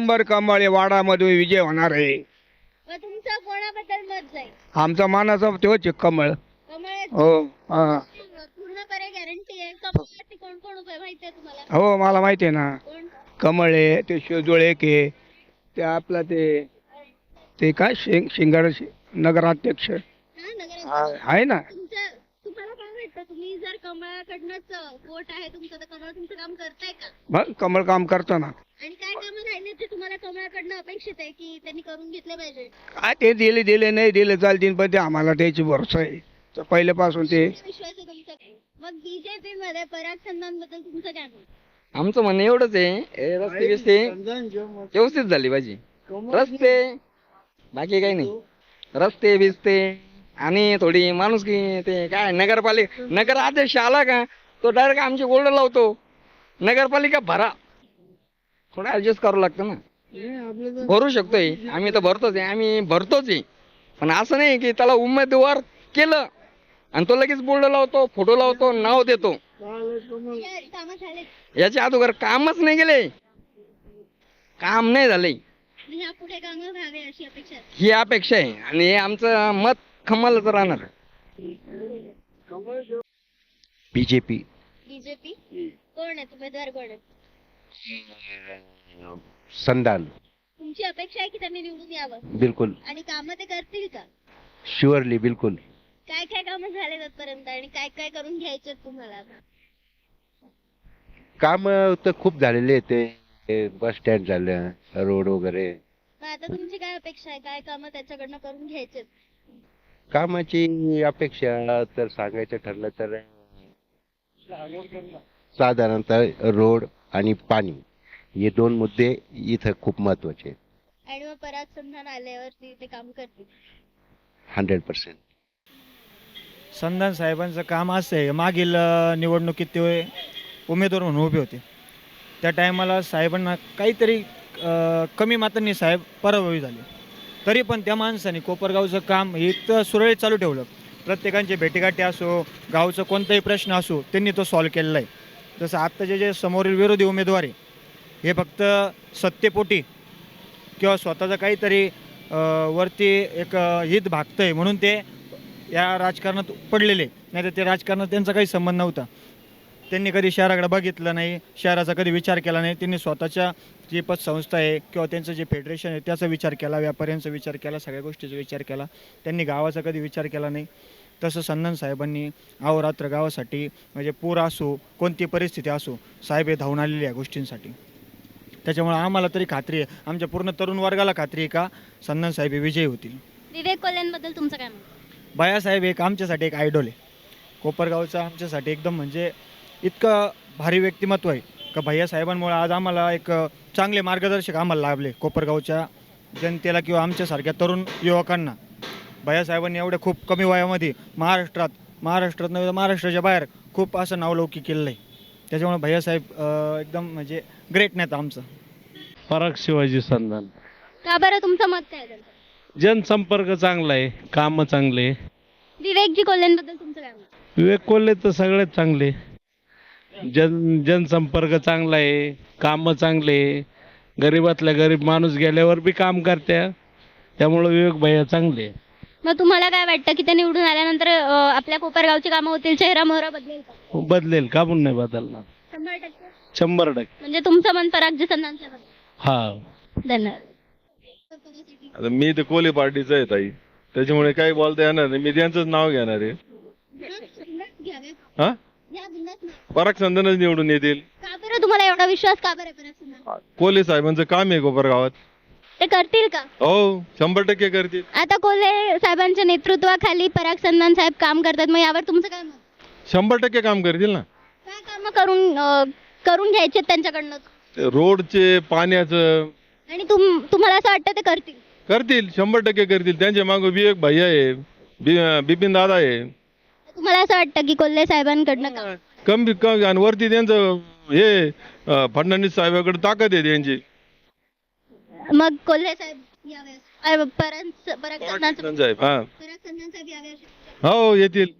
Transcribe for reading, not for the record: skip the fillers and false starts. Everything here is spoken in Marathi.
नंबर कमळ वाडामध्ये विजय होणार आहे. मग तुमचं कोणाबद्दल मत जाईल? आमचा मानाचा तोच आहे कमळ. कमळ हो हा. पूर्णपणे गॅरंटी आहे. कमळवरती कोण कोण उभे माहिती आहे तुम्हाला? हो मला माहिती आहे ना. कोण? कमळ आहे, ते शिवजोळे के, ते आपला ते ते काय शिंगार नगराध्यक्ष हा, नगराध्यक्ष. आहे ना. तुम्हाला काय वाटतं, तुम्ही जर कमळाकडनंच वोट आहे तुमचं, तर कमळ तुमचं काम करताय का? मग कमळ काम करतो ना. आणि काय कामं राहिले ते तुम्हाला कमळाकडनं अपेक्षित आहे की त्यांनी करून घेतले पाहिजे? काय ते दिले नाही दिले चालतील, पण ते आम्हाला त्याची भरोसा आहे तर पहिल्यापासून ते. विश्वास आहे तुमचा? मग बीजेपी मध्ये पराग संधानबद्दल तुमचं काय मत? आमचं म्हणणं एवढंच आहे, हे रस्ते बिस्ते व्यवस्थित झाली पाहिजे. रस्ते बाकी काही नाही. रस्ते बिस्ते आणि थोडी माणुसकी, ते काय नगर अध्यक्ष आला का तो डायरेक्ट आमची गोल्ड लावतो. नगरपालिका भरा, थोडं ऍडजस्ट करावं लागतं ना. भरू शकतोय आम्ही, तर भरतोच आहे, आम्ही भरतोच आहे. पण असं नाही की त्याला उमेदवार केलं आणि तो लगेच बोर्ड लावतो, फोटो लावतो, नाव देतो. कामं झाले? याच्या अगोदर कामच नाही गेले, काम नाही झाले. ह्या पुढे कामं व्हावे अशी अपेक्षा आहे. ही अपेक्षा आहे आणि हे आमचं मत कमलच राहणार. बीजेपी. बीजेपी कोण आहे उमेदवार, कोण आहे? संधान. तुमची अपेक्षा आहे की त्यांनी निवडून यावं बिलकुल. आणि कामं ते करतील का? शुअरली बिलकुल. काय काय कामं झाले आतापर्यंत आणि काय काय करून घ्यायचे तुम्हाला? काम तर खूप झालेले आहेत. ते बस स्टँड झालं, रोड वगैरे. मग आता तुमची काय अपेक्षा आहे, काय कामं त्याच्याकडनं करून घ्यायचे? कामाची अपेक्षा तर सांगायचं ठरलं तर साधारणतः रोड आणि पाणी हे दोन मुद्दे इथं खूप महत्वाचे आहेत. आणि मग पराग संधान आल्यावरती ते काम करतील? 100%. संधान साहेबांचं काम असं आहे, मागील निवडणुकीत ते उमेदवार म्हणून उभे होते. त्या टायमाला साहेबांना काहीतरी कमी मात्रांनी साहेब पराभवी झाले. तरी पण त्या माणसाने कोपरगावचं काम हे इतकं सुरळीत चालू ठेवलं. प्रत्येकांचे भेटीगाठी असो, गावचा कोणताही प्रश्न असो, त्यांनी तो सॉल्व्ह केलेला आहे. जसं आत्ताचे जे समोरील विरोधी उमेदवार आहे, हे फक्त सत्तेपोटी किंवा स्वतःचं काहीतरी वरती एक हित भागतं आहे म्हणून ते या राजकारणात पडलेले. नाही तर ते राजकारणात त्यांचा काही संबंध नव्हता. त्यांनी कधी शहराकडे बघितलं नाही, शहराचा कधी विचार केला नाही. त्यांनी स्वतःच्या जी पतसंस्था आहे किंवा त्यांचं जे फेडरेशन आहे त्याचा विचार केला, व्यापाऱ्यांचा विचार केला, सगळ्या गोष्टीचा विचार केला. त्यांनी गावाचा कधी विचार केला नाही. तसं संधान साहेबांनी अहोरात्र गावासाठी, म्हणजे पूर असो, कोणती परिस्थिती असो, साहेब हे धावून आलेले या गोष्टींसाठी. त्याच्यामुळे आम्हाला तरी खात्री आहे, आमच्या पूर्ण तरुण वर्गाला खात्री आहे का संधान साहेब हे विजयी होतील. विवेक कोल्हेंबद्दल तुमचं काय मत? भैयासाहेब एक आमच्यासाठी एक आयडॉल आहे. कोपरगावचं आमच्यासाठी एकदम म्हणजे इतकं भारी व्यक्तिमत्व आहे का भैयासाहेबांमुळे आज आम्हाला एक चांगले मार्गदर्शक आम्हाला लाभले. कोपरगावच्या जनतेला किंवा आमच्यासारख्या तरुण युवकांना भैयासाहेबांनी एवढ्या खूप कमी वयामध्ये महाराष्ट्रात नव्हे, महाराष्ट्राच्या बाहेर खूप असं नावलौकिक केलेलं आहे. त्याच्यामुळे भैयासाहेब एकदम म्हणजे ग्रेट नेता आमचं. पराग शिवाजी संधान. का बरं, तुमचं मत काय आहे? जनसंपर्क चांगला आहे, काम चांगले. विवेकजी कोल्हेंबद्दल तुमचं काय मत? विवेक कोल्हे तर सगळ्यात चांगले. जनसंपर्क चांगला आहे, काम चांगले, गरीबातल्या गरीब माणूस गेल्यावर बी काम करत्या, त्यामुळे विवेक भैया चांगले. मग तुम्हाला काय वाटतं की ते निवडून आल्यानंतर आपल्या कोपरगावची कामं होतील, चेहरा मोहरा बदलेल का? बदलेल, का पण नाही बदलणार. 100%? 100%. म्हणजे तुमचं मन परागजी संधानच्या बाजूने. हा. धन्यवाद. आता मी तर कोल्हे पार्टीचा आहे ताई, त्याच्यामुळे काही बोलता येणार नाही. मी त्यांचंच नाव घेणार आहे. हा, पराग संधानच निवडून येतील. का बरं तुम्हाला एवढा विश्वास, का बरं पराग संधान? कोल्हे साहेबांचं काम आहे कोपरगावात. ते करतील का? हो, 100% करतील. आता कोल्हे साहेबांच्या नेतृत्वाखाली पराग संधान साहेब काम करतात, मग यावर तुमचं काय मत? 100% काम करतील ना. काय काम करून घ्यायचे त्यांच्याकडनं? रोडचे, पाण्याचं आणि तुम्हाला असं वाटतं ते करतील? करतील, 100% करतील. त्यांच्या मागे विवेक भैया आहे, बिपिन दादा आहे. तुम्हाला असं वाटतं की कोल्हे साहेबांकडनं काम? कमी आणि वरती त्यांचं हे फडणवीस साहेबांकडे ताकद आहे त्यांची. मग कोल्हे साहेब यावेळेस पराग संधान साहेब, हा, साहेब यावेळेस हो येतील.